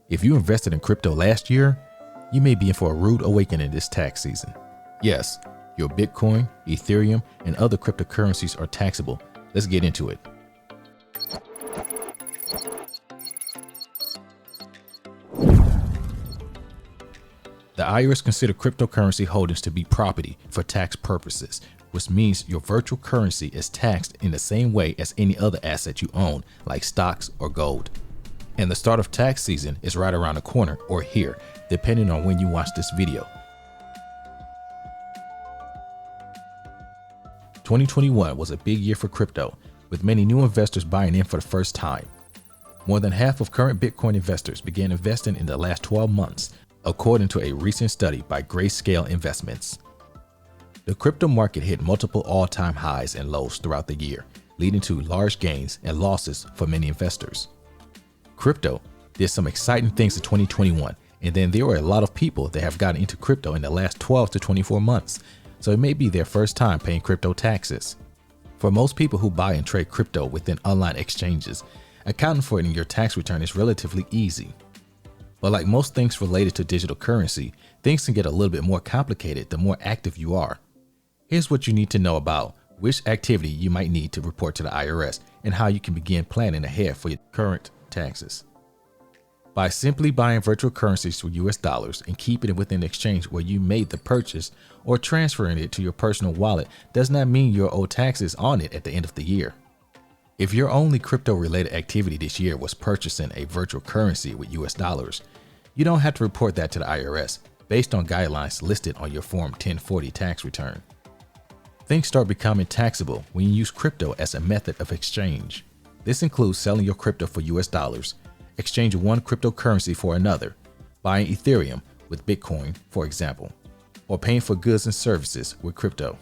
If you invested in crypto last year, you may be in for a rude awakening this tax season. Yes, your Bitcoin, Ethereum, and other cryptocurrencies are taxable. Let's get into it. The IRS consider cryptocurrency holdings to be property for tax purposes, which means your virtual currency is taxed in the same way as any other asset you own, like stocks or gold. And the start of tax season is right around the corner, or here, depending on when you watch this video. 2021 was a big year for crypto, with many new investors buying in for the first time. More than half of current Bitcoin investors began investing in the last 12 months, according to a recent study by Grayscale Investments. The crypto market hit multiple all-time highs and lows throughout the year, leading to large gains and losses for many investors. Crypto did some exciting things in 2021, and then there were a lot of people that have gotten into crypto in the last 12 to 24 months, so it may be their first time paying crypto taxes. For most people who buy and trade crypto within online exchanges, accounting for it in your tax return is relatively easy. But like most things related to digital currency, things can get a little bit more complicated the more active you are. Here's what you need to know about which activity you might need to report to the IRS and how you can begin planning ahead for your current taxes. By simply buying virtual currencies for US dollars and keeping it within the exchange where you made the purchase, or transferring it to your personal wallet, does not mean you'll owe taxes on it at the end of the year. If your only crypto related activity this year was purchasing a virtual currency with US dollars, you don't have to report that to the IRS based on guidelines listed on your Form 1040 tax return. Things start becoming taxable when you use crypto as a method of exchange. This includes selling your crypto for US dollars, exchanging one cryptocurrency for another, buying Ethereum with Bitcoin, for example, or paying for goods and services with crypto.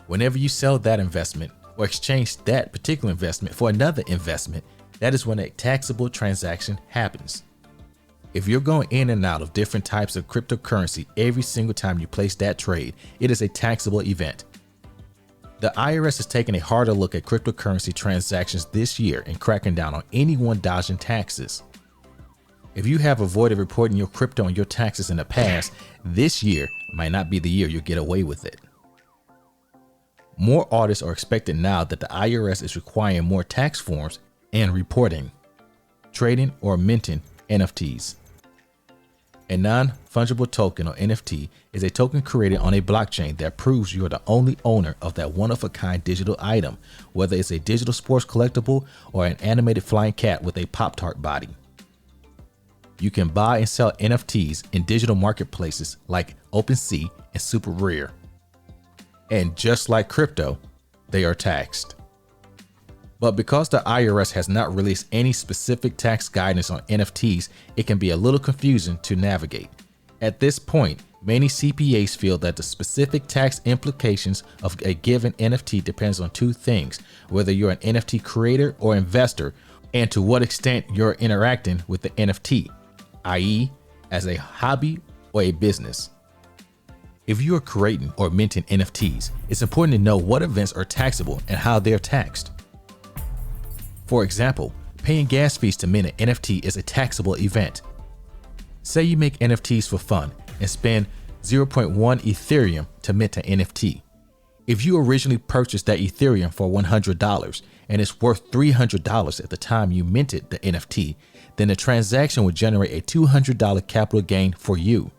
Whenever you sell that investment or exchange that particular investment for another investment, that is when a taxable transaction happens. If you're going in and out of different types of cryptocurrency every single time you place that trade, it is a taxable event. The IRS is taking a harder look at cryptocurrency transactions this year and cracking down on anyone dodging taxes. If you have avoided reporting your crypto and your taxes in the past, this year might not be the year you'll get away with it. More audits are expected now that the IRS is requiring more tax forms and reporting, trading or minting NFTs. A non-fungible token, or NFT, is a token created on a blockchain that proves you are the only owner of that one-of-a-kind digital item, whether it's a digital sports collectible or an animated flying cat with a Pop-Tart body. You can buy and sell NFTs in digital marketplaces like OpenSea and Super Rare. And just like crypto, they are taxed. But because the IRS has not released any specific tax guidance on NFTs, it can be a little confusing to navigate. At this point, many CPAs feel that the specific tax implications of a given NFT depends on two things: whether you're an NFT creator or investor, and to what extent you're interacting with the NFT, i.e., as a hobby or a business. If you are creating or minting NFTs, it's important to know what events are taxable and how they're taxed. For example, paying gas fees to mint an NFT is a taxable event. Say you make NFTs for fun and spend 0.1 Ethereum to mint an NFT. If you originally purchased that Ethereum for $100 and it's worth $300 at the time you minted the NFT, then the transaction will generate a $200 capital gain for you.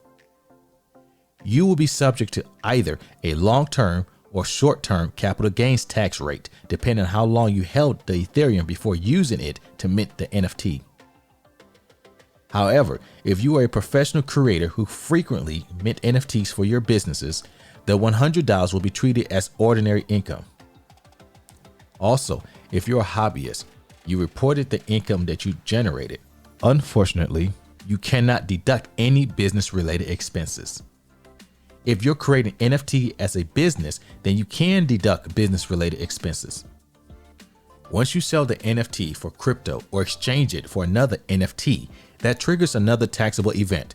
You will be subject to either a long-term or short-term capital gains tax rate, depending on how long you held the Ethereum before using it to mint the NFT. However, if you are a professional creator who frequently mint NFTs for your businesses, the $100 will be treated as ordinary income. Also, if you're a hobbyist, you reported the income that you generated. Unfortunately, you cannot deduct any business-related expenses. If you're creating NFT as a business, then you can deduct business-related expenses. Once you sell the NFT for crypto or exchange it for another NFT, that triggers another taxable event.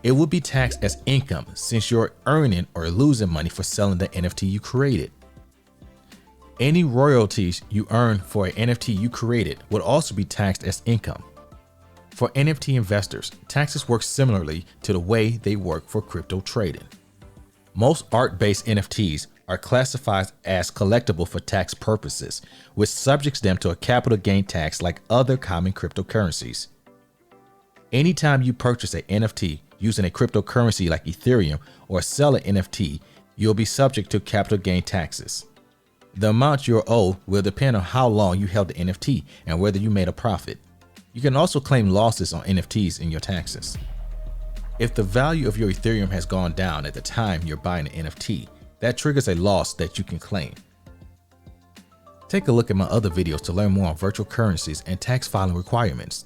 It will be taxed as income since you're earning or losing money for selling the NFT you created. Any royalties you earn for an NFT you created would also be taxed as income. For NFT investors, taxes work similarly to the way they work for crypto trading. Most art-based NFTs are classified as collectible for tax purposes, which subjects them to a capital gain tax like other common cryptocurrencies. Anytime you purchase an NFT using a cryptocurrency like Ethereum or sell an NFT, you'll be subject to capital gain taxes. The amount you're owed will depend on how long you held the NFT and whether you made a profit. You can also claim losses on NFTs in your taxes. If the value of your Ethereum has gone down at the time you're buying an NFT, that triggers a loss that you can claim. Take a look at my other videos to learn more on virtual currencies and tax filing requirements.